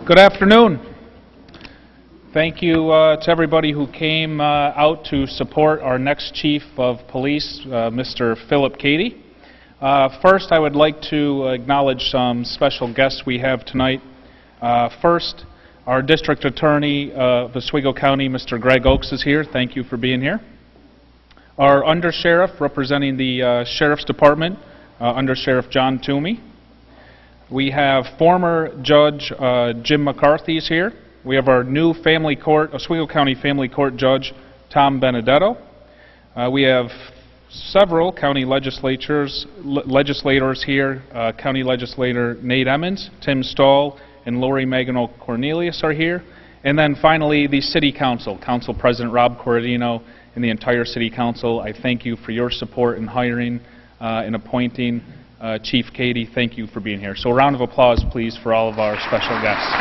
Good afternoon. Thank you to everybody who came out to support our next Chief of Police, Mr. Philip Cady. First, I would like to acknowledge some special guests we have tonight. First, our District Attorney of Oswego County, Mr. Greg Oakes, is here. Thank you for being here. Our Under Sheriff representing the Sheriff's Department, Under Sheriff John Toomey. We have former Judge Jim McCarthy is here. We have our new Family Court, Oswego County Family Court Judge Tom Benedetto. We have several county legislators here. County Legislator Nate Emmons, Tim Stahl, and Lori Magano Cornelius are here. And then finally, the City Council, Council President Rob Corradino, and the entire City Council. I thank you for your support in hiring and appointing Chief Cady. Thank you for being here. So a round of applause, please, for all of our special guests.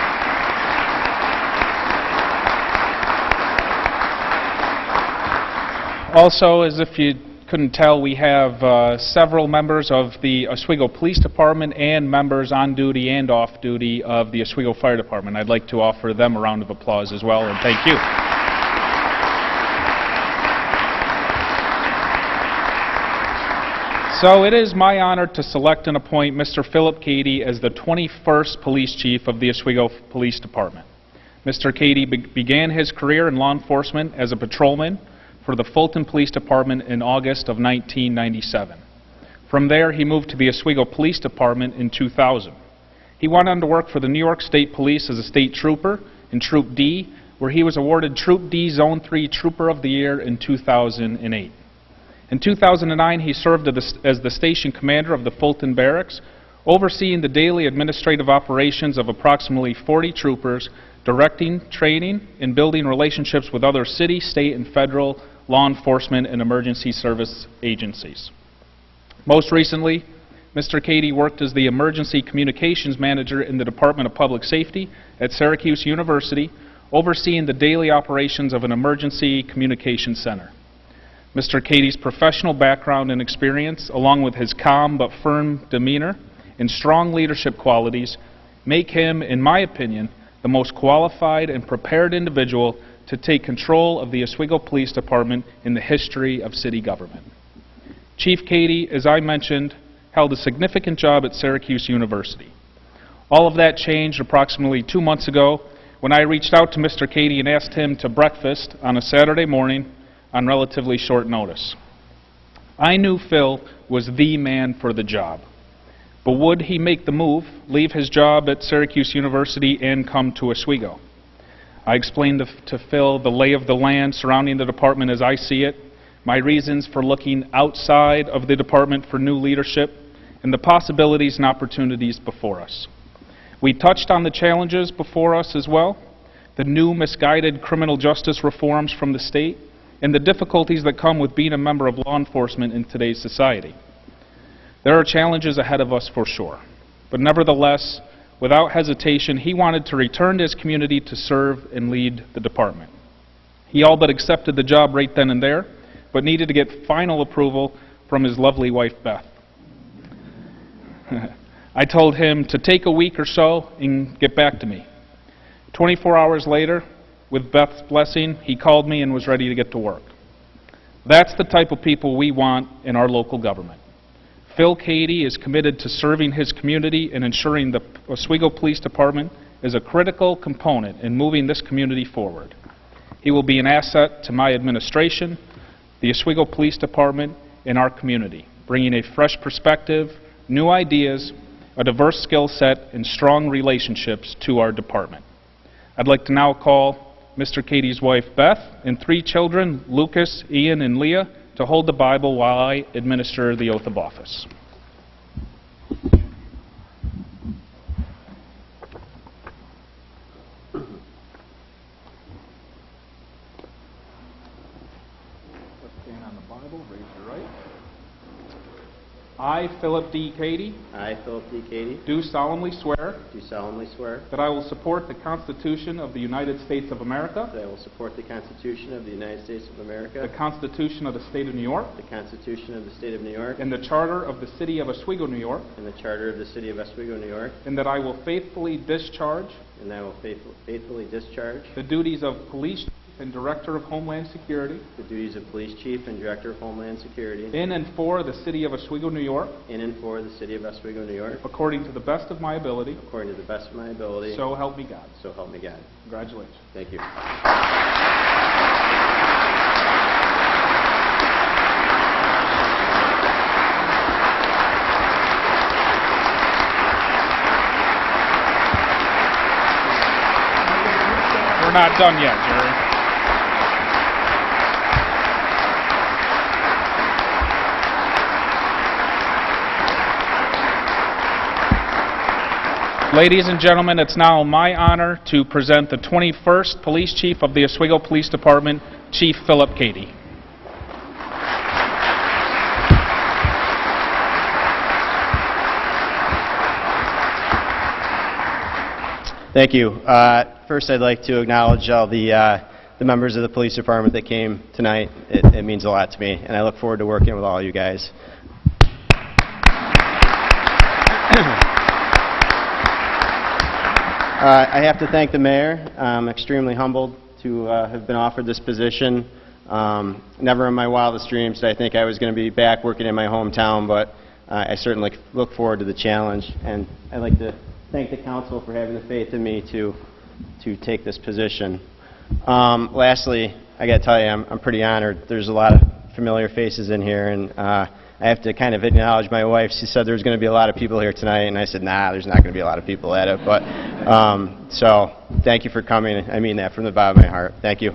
Also, as if you couldn't tell, we have several members of the Oswego Police Department and members on duty and off duty of the Oswego Fire Department. I'd like to offer them a round of applause as well, and thank you. So it is my honor to select and appoint Mr. Philip Cady as the 21st Police Chief of the Oswego Police Department. Mr. Cady began his career in law enforcement as a patrolman for the Fulton Police Department in August of 1997. From there, he moved to the Oswego Police Department in 2000. He went on to work for the New York State Police as a state trooper in Troop D, where he was awarded Troop D Zone 3 Trooper of the Year in 2008. In 2009, he served as the station commander of the Fulton Barracks, overseeing the daily administrative operations of approximately 40 troopers, directing, training, and building relationships with other city, state, and federal law enforcement and emergency service agencies. Most recently, Mr. Cady worked as the Emergency Communications Manager in the Department of Public Safety at Syracuse University, overseeing the daily operations of an emergency communications center. Mr. Cady's professional background and experience, along with his calm but firm demeanor and strong leadership qualities, make him, in my opinion, the most qualified and prepared individual to take control of the Oswego Police Department in the history of city government. Chief Cady, as I mentioned, held a significant job at Syracuse University. All of that changed approximately 2 months ago when I reached out to Mr. Cady and asked him to breakfast on a Saturday morning on relatively short notice. I knew Phil was the man for the job, but would he make the move, leave his job at Syracuse University, and come to Oswego? I explained to Phil the lay of the land surrounding the department as I see it, my reasons for looking outside of the department for new leadership, and the possibilities and opportunities before us. We touched on the challenges before us as well, the new misguided criminal justice reforms from the state, and the difficulties that come with being a member of law enforcement in today's society. There are challenges ahead of us for sure, but nevertheless, without hesitation, he wanted to return to his community to serve and lead the department. He all but accepted the job right then and there, but needed to get final approval from his lovely wife, Beth. I told him to take a week or so and get back to me. 24 hours later, with Beth's blessing, he called me and was ready to get to work. That's the type of people we want in our local government. Phil Cady is committed to serving his community and ensuring the Oswego Police Department is a critical component in moving this community forward. He will be an asset to my administration, the Oswego Police Department, and our community, bringing a fresh perspective, new ideas, a diverse skill set, and strong relationships to our department. I'd like to now call Mr. Cady's wife, Beth, and 3 children, Lucas, Ian, and Leah, to hold the Bible while I administer the oath of office. Let's stand on the Bible, raise your right. I, Philip D. Cady, I, Philip D. Cady, do solemnly swear do solemnly swear that I will support the Constitution of the United States of America, that I will support the Constitution of the United States of America, the Constitution of the State of New York, the Constitution of the State of New York, and the Charter of the City of Oswego, New York, and the Charter of the City of Oswego, New York, and that I will faithfully discharge and that I will faithfully discharge the duties of Police Chief and Director of Homeland Security the duties of Police Chief and Director of Homeland Security in and for the City of Oswego, New York, in and for the City of Oswego, New York, according to the best of my ability, according to the best of my ability, so help me God. so help me God. Congratulations. Thank you. We're not done yet, Jerry. Ladies and gentlemen, it's now my honor to present the 21st Police Chief of the Oswego Police Department, Chief Philip Cady. Thank you. First, I'd like to acknowledge all the members of the police department that came tonight. It means a lot to me, and I look forward to working with all you guys. I have to thank the mayor. I'm extremely humbled to have been offered this position. Never in my wildest dreams did I think I was going to be back working in my hometown, but I certainly look forward to the challenge. And I'd like to thank the council for having the faith in me to take this position. Lastly, I got to tell you, I'm pretty honored. There's a lot of familiar faces in here, and I have to kind of acknowledge my wife. She said there's going to be a lot of people here tonight, and I said, nah, there's not going to be a lot of people at it. But so thank you for coming. I mean that from the bottom of my heart. Thank you.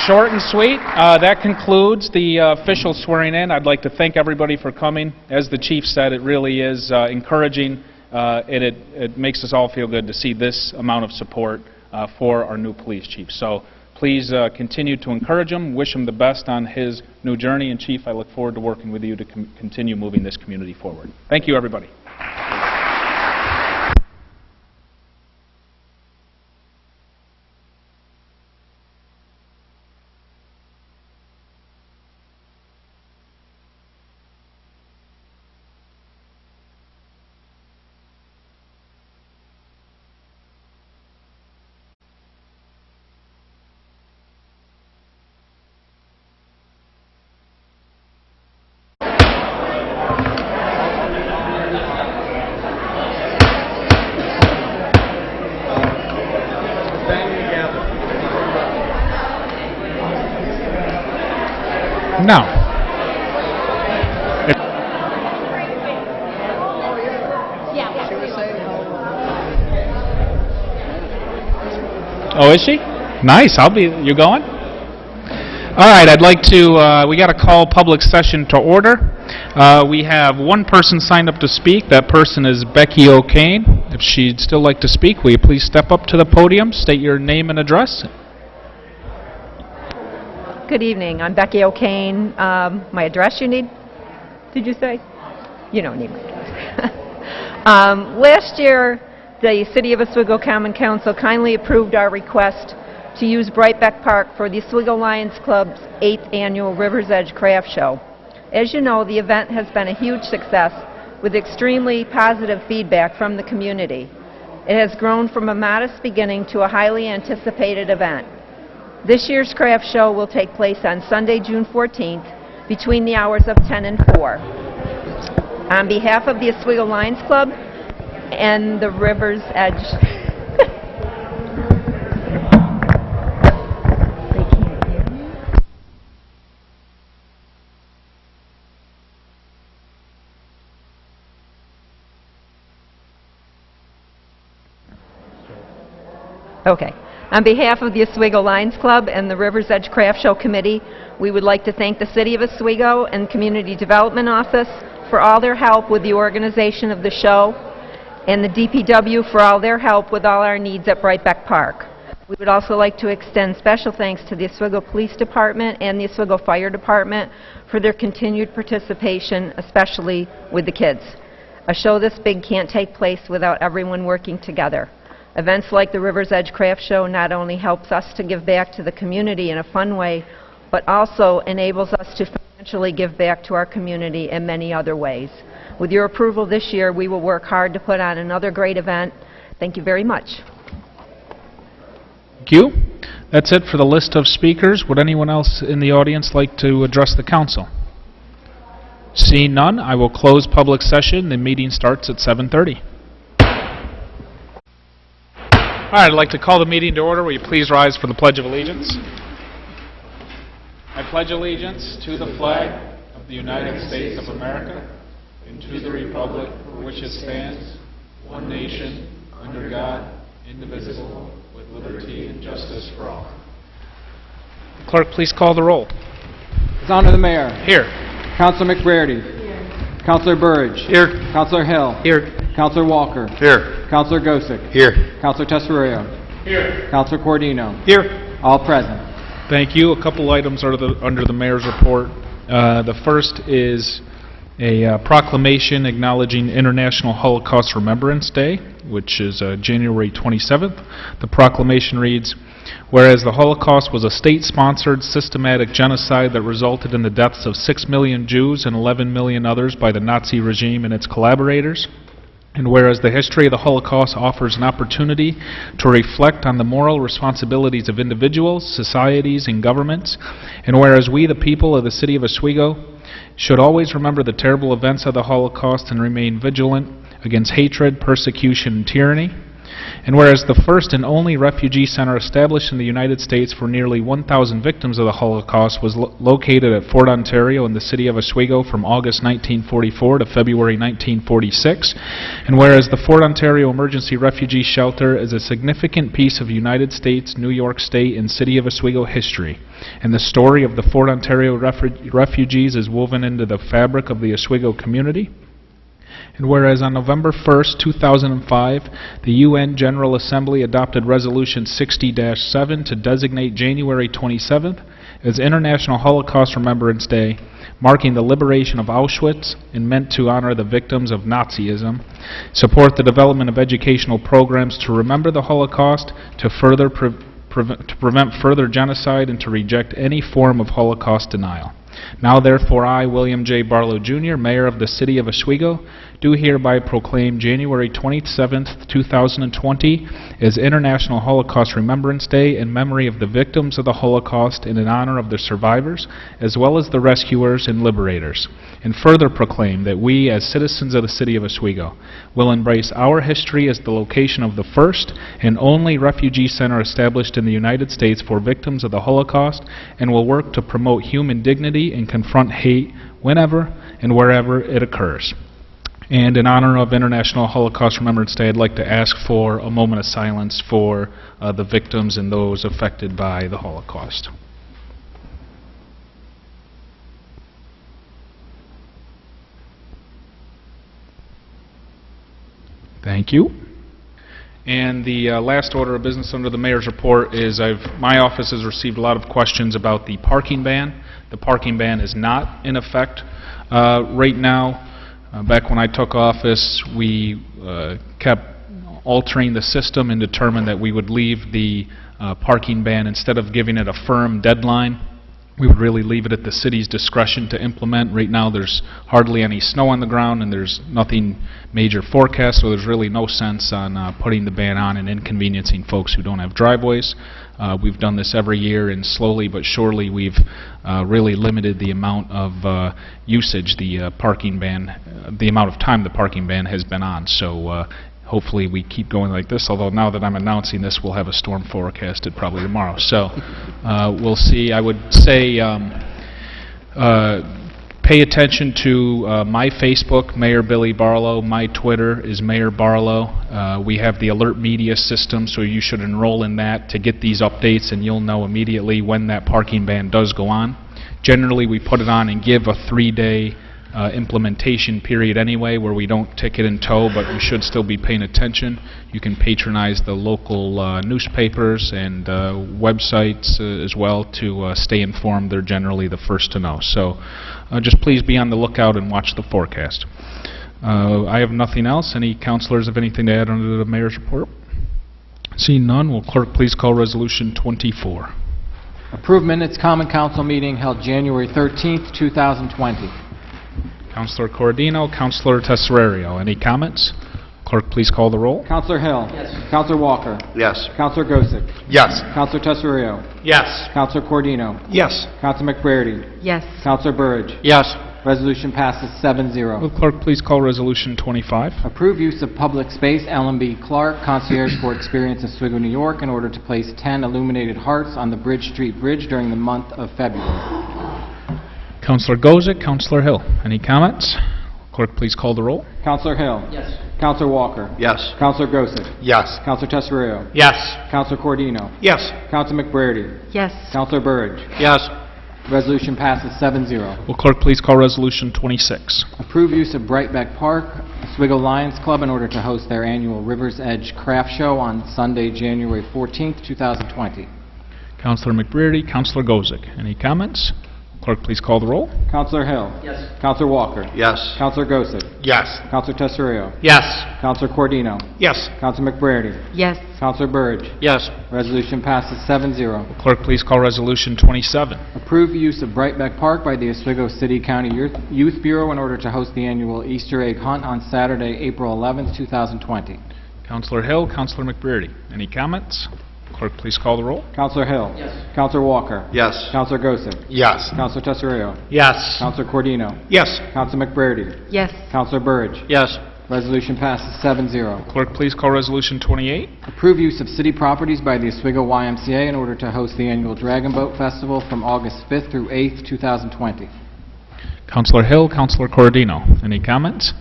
Short and sweet. That concludes the official swearing in. I'd like to thank everybody for coming. As the chief said, it really is encouraging, and it makes us all feel good to see this amount of support for our new police chief. So please continue to encourage him, wish him the best on his new journey, and Chief, I look forward to working with you to continue moving this community forward. Thank you, everybody. No. Oh, is she? Nice. You going? All right, I'd like to, we got to call public session to order. We have one person signed up to speak. That person is Becky O'Kane. If she'd still like to speak, will you please step up to the podium, state your name and address? Good evening. I'm Becky O'Kane. My address you need? Did you say? You don't need my address. Last year, the City of Oswego Common Council kindly approved our request to use Brightbeck Park for the Oswego Lions Club's 8th annual River's Edge Craft Show. As you know, the event has been a huge success with extremely positive feedback from the community. It has grown from a modest beginning to a highly anticipated event. This year's craft show will take place on Sunday, June 14th, between the hours of 10 and 4. On behalf of the Oswego Lions Club and the River's Edge... They can't hear me? Okay. On behalf of the Oswego Lions Club and the River's Edge Craft Show Committee, we would like to thank the City of Oswego and Community Development Office for all their help with the organization of the show. and the DPW for all their help with all our needs at Brightbeck Park. We would also like to extend special thanks to the Oswego Police Department and the Oswego Fire Department for their continued participation, especially with the kids. A show this big can't take place without everyone working together. Events like the River's Edge Craft Show not only helps us to give back to the community in a fun way, but also enables us to financially give back to our community in many other ways. With your approval this year, we will work hard to put on another great event. Thank you very much. Thank you. That's it for the list of speakers. Would anyone else in the audience like to address the council? Seeing none, I will close public session. The meeting starts at 7:30. All right, I'd like to call the meeting to order. Will you please rise for the Pledge of Allegiance? I pledge allegiance to the flag of the United States of America and to the republic for which it stands, one nation, under God, indivisible, with liberty and justice for all. Clerk, please call the roll. His Honor the Mayor. Here. Councilor McBrady. Here. Councilor Burridge. Here. Councilor Hill. Here. Councilor Walker. Here. Councilor Gosick. Here. Councilor Tesoriero. Here. Councilor Cordino. Here. All present. Thank you. A couple items are under the mayor's report. The first is a proclamation acknowledging International Holocaust Remembrance Day, which is January 27th. The proclamation reads, whereas the Holocaust was a state-sponsored systematic genocide that resulted in the deaths of 6 million Jews and 11 million others by the Nazi regime and its collaborators, and whereas the history of the Holocaust offers an opportunity to reflect on the moral responsibilities of individuals, societies, and governments, and whereas we, the people of the city of Oswego, should always remember the terrible events of the Holocaust and remain vigilant against hatred, persecution, and tyranny, and whereas the first and only refugee center established in the United States for nearly 1,000 victims of the Holocaust was located at Fort Ontario in the city of Oswego from August 1944 to February 1946, and whereas the Fort Ontario Emergency Refugee Shelter is a significant piece of United States, New York State, and city of Oswego history, and the story of the Fort Ontario refugees is woven into the fabric of the Oswego community. And whereas on November 1st, 2005, the UN General Assembly adopted Resolution 60-7 to designate January 27th as International Holocaust Remembrance Day, marking the liberation of Auschwitz and meant to honor the victims of Nazism, support the development of educational programs to remember the Holocaust, to prevent further genocide, and to reject any form of Holocaust denial. Now therefore I, William J. Barlow Jr., Mayor of the City of Oswego, do hereby proclaim January 27th, 2020 as International Holocaust Remembrance Day in memory of the victims of the Holocaust and in honor of the survivors, as well as the rescuers and liberators, and further proclaim that we, as citizens of the City of Oswego, will embrace our history as the location of the first and only refugee center established in the United States for victims of the Holocaust, and will work to promote human dignity and confront hate whenever and wherever it occurs. And in honor of International Holocaust Remembrance Day, I'd like to ask for a moment of silence for the victims and those affected by the Holocaust. Thank you. And the last order of business under the mayor's report is my office has received a lot of questions about the parking ban. The parking ban is not in effect right now. Back when I took office, we kept altering the system and determined that we would leave the parking ban, instead of giving it a firm deadline, we would really leave it at the city's discretion to implement. Right now there's hardly any snow on the ground and there's nothing major forecast, so there's really no sense on putting the ban on and inconveniencing folks who don't have driveways. We've done this every year, and slowly but surely we've really limited the amount of usage the parking ban, the amount of time the parking ban has been on. So hopefully we keep going like this, although now that I'm announcing this, we'll have a storm forecasted probably tomorrow. So we'll see. I would say pay attention to my Facebook, Mayor Billy Barlow. My Twitter is Mayor Barlow. We have the alert media system, so you should enroll in that to get these updates, and you'll know immediately when that parking ban does go on. Generally, we put it on and give a 3-day implementation period anyway, where we don't ticket in tow, but we should still be paying attention. You can patronize the local newspapers and websites as well to stay informed. They're generally the first to know. So just please be on the lookout and watch the forecast. I have nothing else. Any councilors have anything to add under the mayor's report? Seeing none, will clerk please call resolution 24. Approve minutes common council meeting held January 13th, 2020. Councilor Corradino, Councilor Tesoriero, any comments? Clerk, please call the roll. Councilor Hill. Yes. Councilor Walker. Yes. Councilor Gosick. Yes. Councilor Tesorio. Yes. Councilor Cordino. Yes. Councilor McBrady. Yes. Councilor Burridge. Yes. Resolution passes 7-0. Will clerk please call resolution 25? Approve use of public space, L&B Clark, Concierge for Experience in Oswego, New York, in order to place 10 illuminated hearts on the Bridge Street Bridge during the month of February. Councilor Gozick, Councilor Hill, any comments? Clerk, please call the roll. Councilor Hill. Yes. Councilor Walker. Yes. Councilor Gosick. Yes. Councilor Tesorio. Yes. Councilor Cordino. Yes. Councilor McBrady. Yes. Councilor Burridge. Yes. Resolution passes 7-0. Will clerk please call resolution 26? Approve use of Brightbeck Park, Oswego Lions Club, in order to host their annual River's Edge Craft Show on Sunday, January 14th, 2020. Councilor McBready, Councilor Gozick, any comments? Clerk, please call the roll. Councilor Hill. Yes. Councilor Walker. Yes. Councilor Gosick. Yes. Councilor Tesorio. Yes. Councilor Cordino. Yes. Councilor McBrady. Yes. Councilor Burridge. Yes. Resolution passes 7-0. Clerk, please call resolution 27. Approve use of Brightbeck Park by the Oswego City County Youth Bureau in order to host the annual Easter egg hunt on Saturday, April 11th, 2020. Councilor Hill, Councilor McBready, any comments? Clerk, please call the roll. Councilor Hill. Yes. Councilor Walker. Yes. Councilor Gosick. Yes. Councilor Tesorio. Yes. Councilor Cordino. Yes. Councilor McBrady. Yes. Councilor Burridge. Yes. Resolution passes 7-0. Clerk, please call resolution 28. Approve use of city properties by the Oswego YMCA in order to host the annual Dragon Boat Festival from August 5th through 8th, 2020. Councilor Hill, Councilor Corradino, any comments?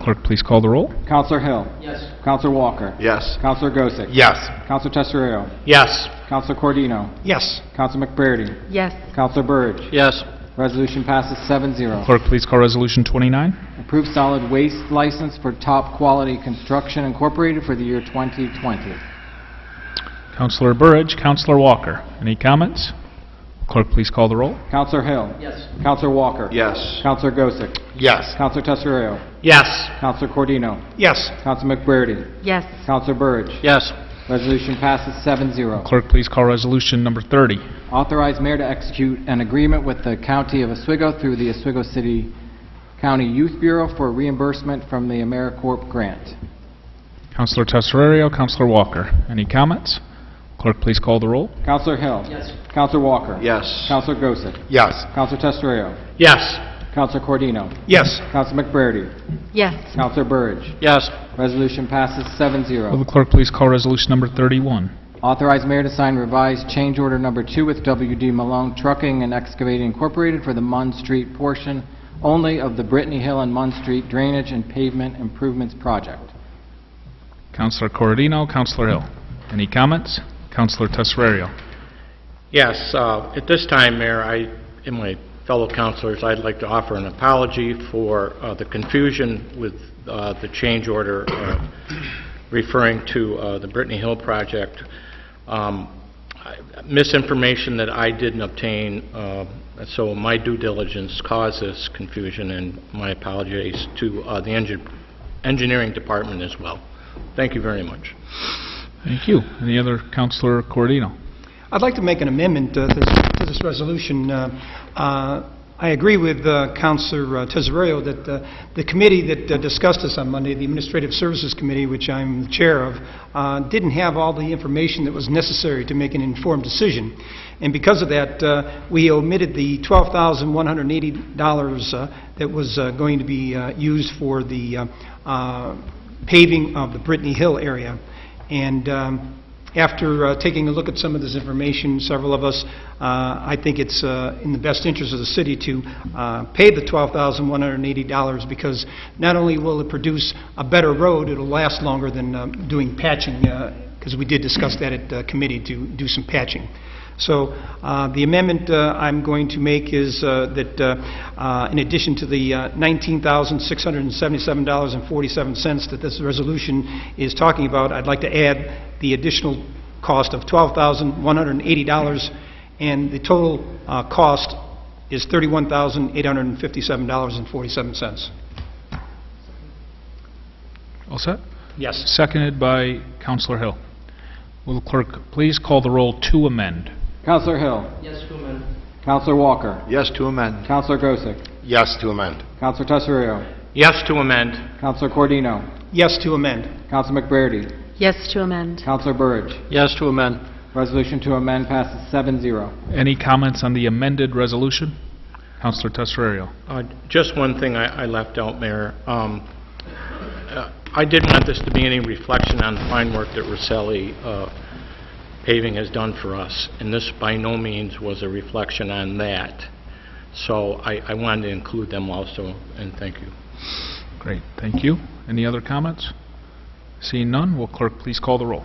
Clerk, please call the roll. Councilor Hill. Yes. Councilor Walker. Yes. Councilor Gosick. Yes. Councilor Tesorio. Yes. Councilor Cordino. Yes. Councilor McBrady. Yes. Councilor Burridge. Yes. Resolution passes 7-0. Clerk, please call resolution 29. Approve solid waste license for Top Quality Construction Incorporated for the year 2020. Councilor Burridge, Councilor Walker, any comments? Clerk, please call the roll. Councilor Hill. Yes. Councilor Walker. Yes. Councilor Gosick. Yes. Councilor Tesorio. Yes. Councilor Cordino. Yes. Councilor McBrady. Yes. Councilor Burridge. Yes. Resolution passes 7-0. Clerk, please call resolution number 30. Authorize mayor to execute an agreement with the County of Oswego through the Oswego City County Youth Bureau for reimbursement from the AmeriCorps grant. Councilor Tesorio, Councilor Walker, any comments? Clerk, please call the roll. Councilor Hill. Yes. Councilor Walker. Yes. Councilor Gosick. Yes. Councilor Tesorio. Yes. Councilor Cordino. Yes. Councilor McBrady. Yes. Councilor Burridge. Yes. Resolution passes 7-0. Will the clerk please call resolution number 31? Authorize mayor to sign revised change order number 2 with W.D. Malone Trucking and Excavating Incorporated for the Munn Street portion only of the Brittany Hill and Munn Street Drainage and Pavement Improvements Project. Councilor Corradino, Councilor Hill. Any comments? Councilor Tesorio. Yes, at this time, Mayor, and my fellow councilors, I'd like to offer an apology for the confusion with the change order referring to the Brittany Hill project. Misinformation that I didn't obtain, so my due diligence caused this confusion, and my apologies to the engineering department as well. Thank you very much. Thank you. Any other? Councilor Corradino. I'd like to make an amendment to this resolution. I agree with Councilor Tesorio that the committee that discussed this on Monday, the Administrative Services Committee, which I'm the chair of, didn't have all the information that was necessary to make an informed decision. And because of that, we omitted the $12,180 that was going to be used for the paving of the Brittany Hill area. And after taking a look at some of this information, several of us, I think it's in the best interest of the city to pay the $12,180 because not only will it produce a better road, it'll last longer than doing patching, because we did discuss that at committee to do some patching. So the amendment I'm going to make is that in addition to the $19,677.47 that this resolution is talking about, I'd like to add the additional cost of $12,180, and the total cost is $31,857.47. All set? Yes. Seconded by Counselor Hill. Will the clerk please call the roll to amend? Counselor Hill. Yes, to amend. Counselor Walker. Yes to amend. Counselor Gosick. Yes to amend. Counselor Tesario. Yes, to amend. Counselor Cordino. Yes to amend. Counselor McBrady. Yes to amend. Counselor Burridge. Yes, to amend. Resolution to amend passes 7-0. Any comments on the amended resolution? Counselor Tesario. Just one thing I left out, Mayor. I didn't want this to be any reflection on the fine work that Rosselli Paving has done for us, and this by no means was a reflection on that. So I wanted to include them also, and thank you. Great, thank you. Any other comments? Seeing none, will clerk please call the roll?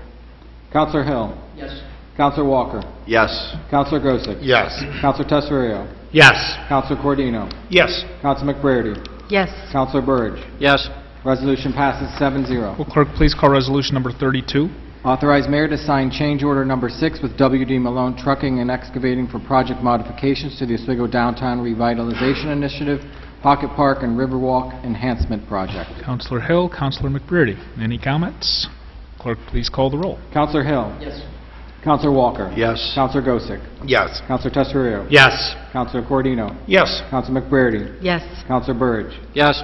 Counselor Hill. Yes. Counselor Walker. Yes. Counselor Gosick. Yes. Counselor Tesario. Yes. Counselor Cordino. Yes. Counselor McBrady. Yes. Counselor Burridge. Yes. Resolution passes 7-0. Will clerk please call resolution number 32? Authorize mayor to sign change order number 6 with W.D. Malone Trucking and Excavating for project modifications to the Oswego Downtown Revitalization Initiative, Pocket Park and Riverwalk Enhancement Project. Counselor Hill, Counselor McBrady. Any comments? Clerk please call the roll. Counselor Hill. Yes. Counselor Walker. Yes. Counselor Gosick. Yes. Counselor Tesario. Yes. Counselor Cordino. Yes. Counselor McBrady. Yes. Counselor Burridge. Yes.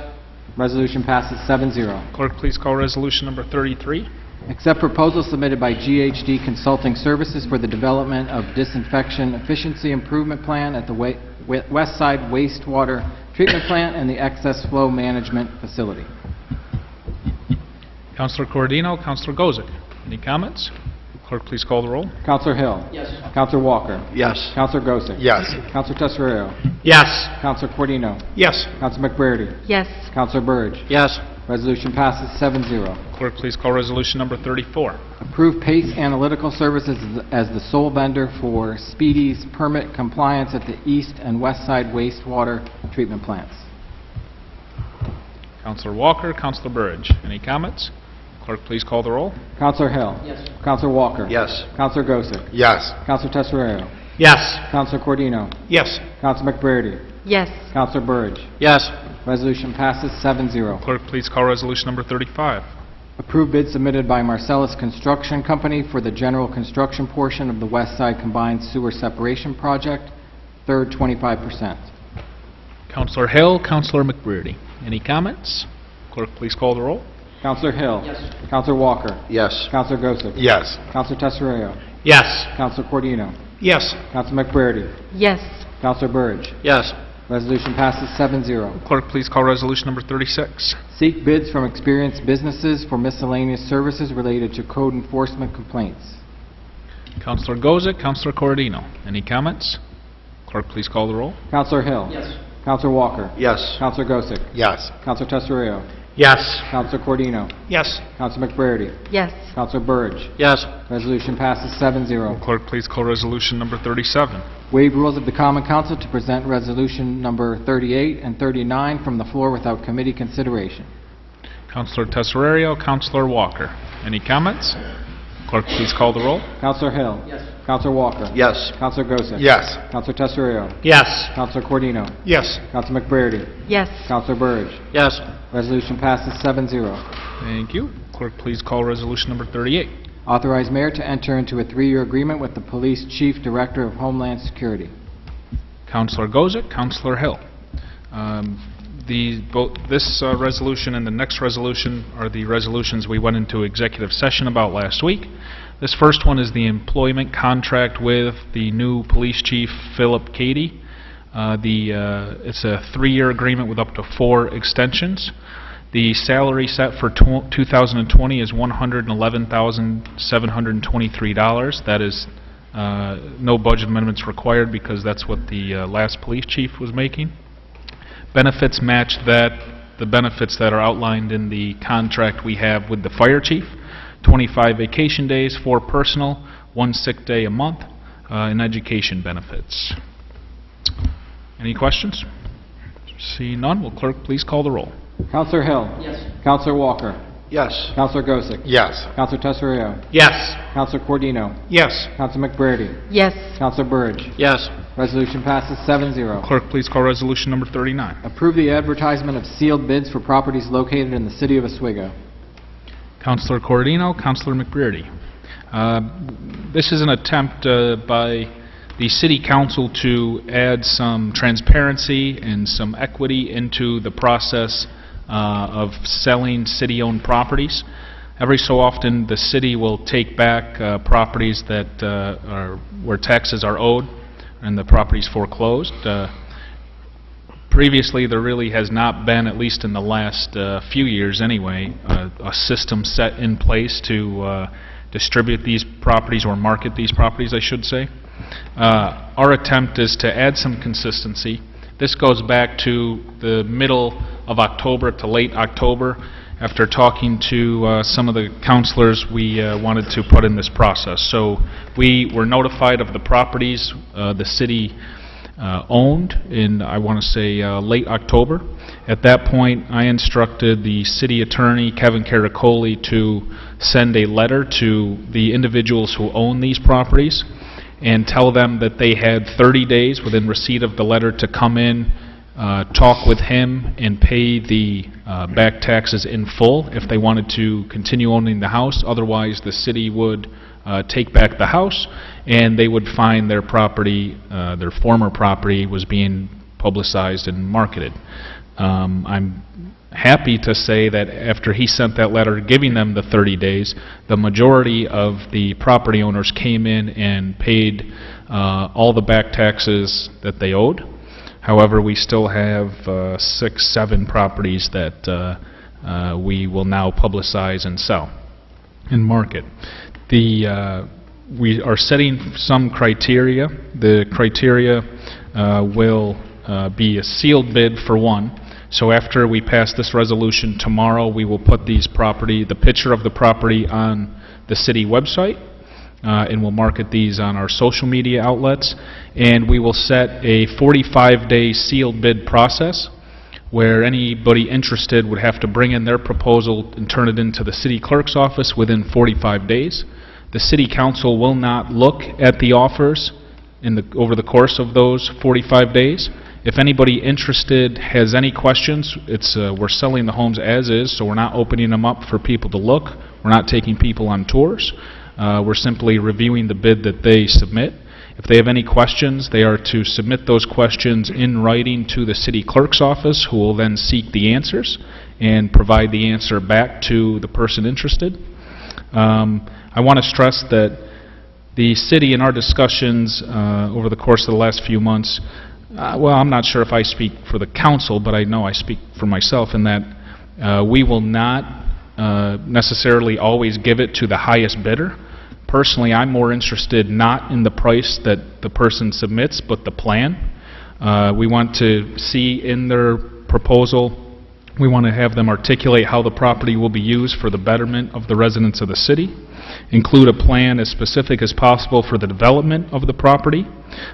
Resolution passes 7-0. Clerk please call resolution number 33. Accept proposal submitted by GHD Consulting Services for the development of disinfection efficiency improvement plan at the West Side Wastewater Treatment Plant and the Excess Flow Management Facility. Counselor Cordino, Counselor Gosick. Any comments? Clerk please call the roll. Counselor Hill. Yes. Counselor Walker. Yes. Counselor Gosick. Yes. Counselor Tesario. Yes. Counselor Cordino. Yes. Counselor McBrady. Yes. Counselor Burridge. Yes. Resolution passes 7-0. Clerk please call resolution number 34. Approve Pace Analytical Services as the sole vendor for Speedy's permit compliance at the East and West Side wastewater treatment plants. Counselor Walker, Counselor Burridge. Any comments? Clerk please call the roll. Counselor Hill. Yes. Counselor Walker. Yes. Counselor Gosick. Yes. Counselor Tesario. Yes. Counselor Cordino. Yes. Counselor McBrady. Yes. Counselor Burridge. Yes. Resolution passes 7-0. Clerk please call resolution number 35. Approve bid submitted by Marcellus Construction Company for the general construction portion of the West Side Combined Sewer Separation Project, third 25%. Counselor Hill, Counselor McBrady. Any comments? Clerk please call the roll. Counselor Hill. Yes. Counselor Walker. Yes. Counselor Gosick. Yes. Counselor Tesario. Yes. Counselor Cordino. Yes. Counselor McBrady. Yes. Counselor Burridge. Yes. Resolution passes 7-0. Clerk please call resolution number 36. Seek bids from experienced businesses for miscellaneous services related to code enforcement complaints. Counselor Gosick, Counselor Cordino. Any comments? Clerk please call the roll. Counselor Hill. Yes. Counselor Walker. Yes. Counselor Gosick. Yes. Counselor Tesario. Yes. Counselor Cordino. Yes. Counselor McBrady. Yes. Counselor Burridge. Yes. Resolution passes 7-0. Clerk please call resolution number 37. Waive rules of the Common Council to present resolution number 38 and 39 from the floor without committee consideration. Counselor Tesario, Counselor Walker. Any comments? Clerk please call the roll. Counselor Hill. Yes. Counselor Walker. Yes. Counselor Gosick. Yes. Counselor Tesario. Yes. Counselor Cordino. Yes. Counselor McBrady. Yes. Counselor Burridge. Yes. Resolution passes 7-0. Thank you. Clerk please call resolution number 38. Authorize mayor to enter into a 3-year agreement with the Police Chief Director of Homeland Security. Counselor Gosick, Counselor Hill. This resolution and the next resolution are the resolutions we went into executive session about last week. This first one is the employment contract with the new police chief, Philip Cady. It's a 3-year agreement with up to 4 extensions. The salary set for 2020 is $111,723. That is no budget amendments required because that's what the last police chief was making. Benefits match the benefits that are outlined in the contract we have with the fire chief. 25 vacation days, 4 personal, 1 sick day a month. and education benefits. Any questions? See none, will clerk please call the roll? Counselor Hill. Yes. Counselor Walker. Yes. Counselor Gosick. Yes. Counselor Tesario. Yes. Counselor Cordino. Yes. Counselor McBrady. Yes. Counselor Burridge. Yes. Resolution passes 7-0. Clerk, please call resolution number 39. Approve the advertisement of sealed bids for properties located in the city of Oswego. Counselor Cordino, Counselor McBrearty. This is an attempt by the City Council to add some transparency and some equity into the process of selling city-owned properties. Every so often, the city will take back properties that where taxes are owed and the property's foreclosed. Previously, there really has not been, at least in the last few years anyway, a system set in place to distribute these properties or market these properties, I should say. Our attempt is to add some consistency. This goes back to the middle of October to late October. After talking to some of the councilors, we wanted to put in this process. So we were notified of the properties the city owned in, I want to say, late October. At that point, I instructed the city attorney, Kevin Caracoli, to send a letter to the individuals who own these properties and tell them that they had 30 days within receipt of the letter to come in, talk with him, and pay the back taxes in full if they wanted to continue owning the house. Otherwise, the city would take back the house, and they would find their property, their former property, was being publicized and marketed. I'm happy to say that after he sent that letter giving them the 30 days, the majority of the property owners came in and paid all the back taxes that they owed. However, we still have 6, 7 properties that we will now publicize and sell and market. We are setting some criteria. The criteria will be a sealed bid for one. So after we pass this resolution tomorrow, we will put the picture of the property on the city website, and we'll market these on our social media outlets. And we will set a 45-day sealed bid process where anybody interested would have to bring in their proposal and turn it into the city clerk's office within 45 days. The city council will not look at the offers over the course of those 45 days. If anybody interested has any questions, we're selling the homes as is, so we're not opening them up for people to look. We're not taking people on tours. We're simply reviewing the bid that they submit. If they have any questions, they are to submit those questions in writing to the city clerk's office, who will then seek the answers and provide the answer back to the person interested. I want to stress that the city, in our discussions over the course of the last few months, well, I'm not sure if I speak for the council, but I know I speak for myself in that we will not necessarily always give it to the highest bidder. Personally, I'm more interested not in the price that the person submits, but the plan. We want to see in their proposal, we want to have them articulate how the property will be used for the betterment of the residents of the city, include a plan as specific as possible for the development of the property,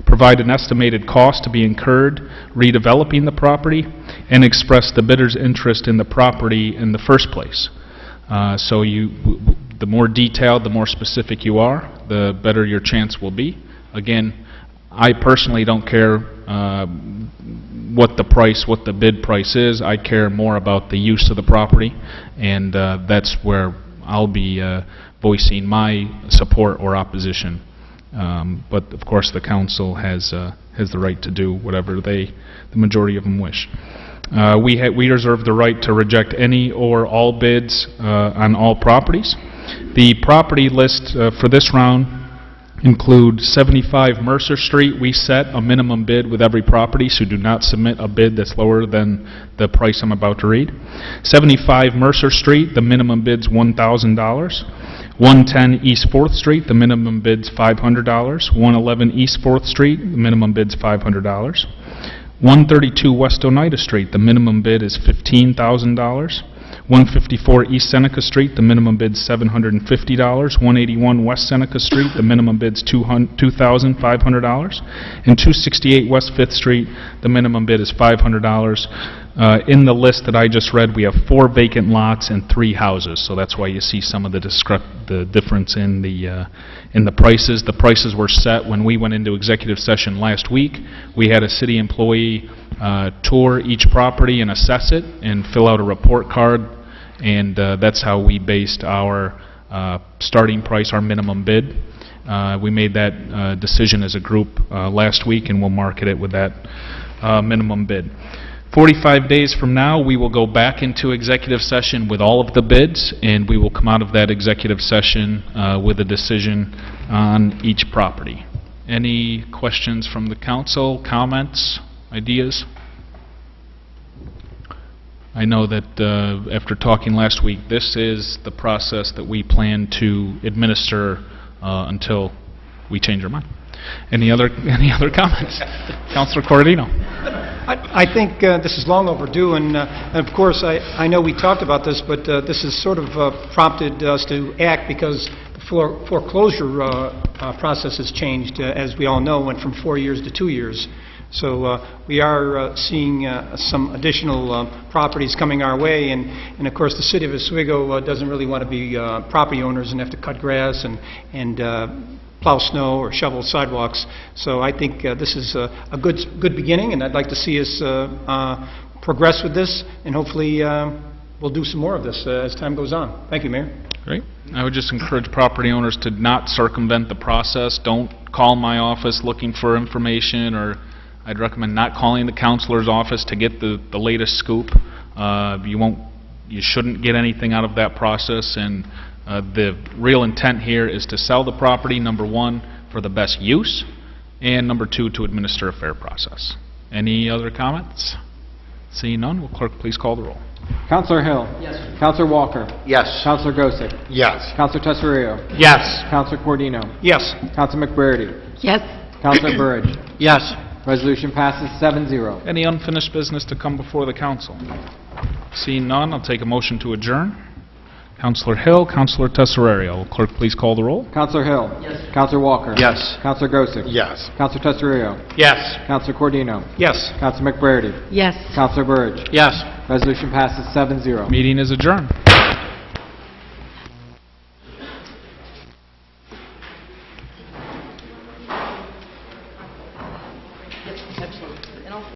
provide an estimated cost to be incurred redeveloping the property, and express the bidder's interest in the property in the first place. So the more detailed, the more specific you are, the better your chance will be. Again, I personally don't care what the bid price is. I care more about the use of the property, and that's where I'll be voicing my support or opposition. But of course, the council has the right to do whatever the majority of them wish. We reserve the right to reject any or all bids on all properties. The property list for this round include 75 Mercer Street. We set a minimum bid with every property, so do not submit a bid that's lower than the price I'm about to read. 75 Mercer Street, the minimum bid's $1,000. 110 East 4th Street, the minimum bid's $500. 111 East 4th Street, the minimum bid's $500. 132 West Oneida Street, the minimum bid is $15,000. 154 East Seneca Street, the minimum bid's $750. 181 West Seneca Street, the minimum bid's $2,500. And 268 West 5th Street, the minimum bid is $500. In the list that I just read, we have 4 vacant lots and 3 houses, so that's why you see some of the difference in the prices. The prices were set when we went into executive session last week. We had a city employee tour each property and assess it and fill out a report card, and that's how we based our starting price, our minimum bid. We made that decision as a group last week, and we'll market it with that minimum bid. 45 days from now, we will go back into executive session with all of the bids, and we will come out of that executive session with a decision on each property. Any questions from the council, comments, ideas? I know that after talking last week, this is the process that we plan to administer until we change our mind. Any other comments? Councilor Corradino. I think this is long overdue, and of course, I know we talked about this, but this has sort of prompted us to act because the foreclosure process has changed, as we all know, went from 4 years to 2 years. So we are seeing some additional properties coming our way, and of course, the city of Oswego doesn't really want to be property owners and have to cut grass and plow snow or shovel sidewalks. So I think this is a good beginning, and I'd like to see us progress with this, and hopefully we'll do some more of this as time goes on. Thank you, Mayor. Great. I would just encourage property owners to not circumvent the process. Don't call my office looking for information, or I'd recommend not calling the counselor's office to get the latest scoop. You shouldn't get anything out of that process, and the real intent here is to sell the property, number 1, for the best use, and number 2, to administer a fair process. Any other comments? Seeing none, will clerk please call the roll? Counselor Hill. Yes. Counselor Walker. Yes. Counselor Gosick. Yes. Counselor Tesorio. Yes. Counselor Cordino. Yes. Counselor McBrady. Yes. Counselor Burridge. Yes. Resolution passes 7-0. Any unfinished business to come before the council? Seeing none, I'll take a motion to adjourn. Counselor Hill, Counselor Tesorio. Will clerk please call the roll? Counselor Hill. Yes. Counselor Walker. Yes. Counselor Gosick. Yes. Counselor Tesorio. Yes. Counselor Cordino. Yes. Counselor McBrady. Yes. Counselor Burridge. Yes. Resolution passes 7-0. Meeting is adjourned.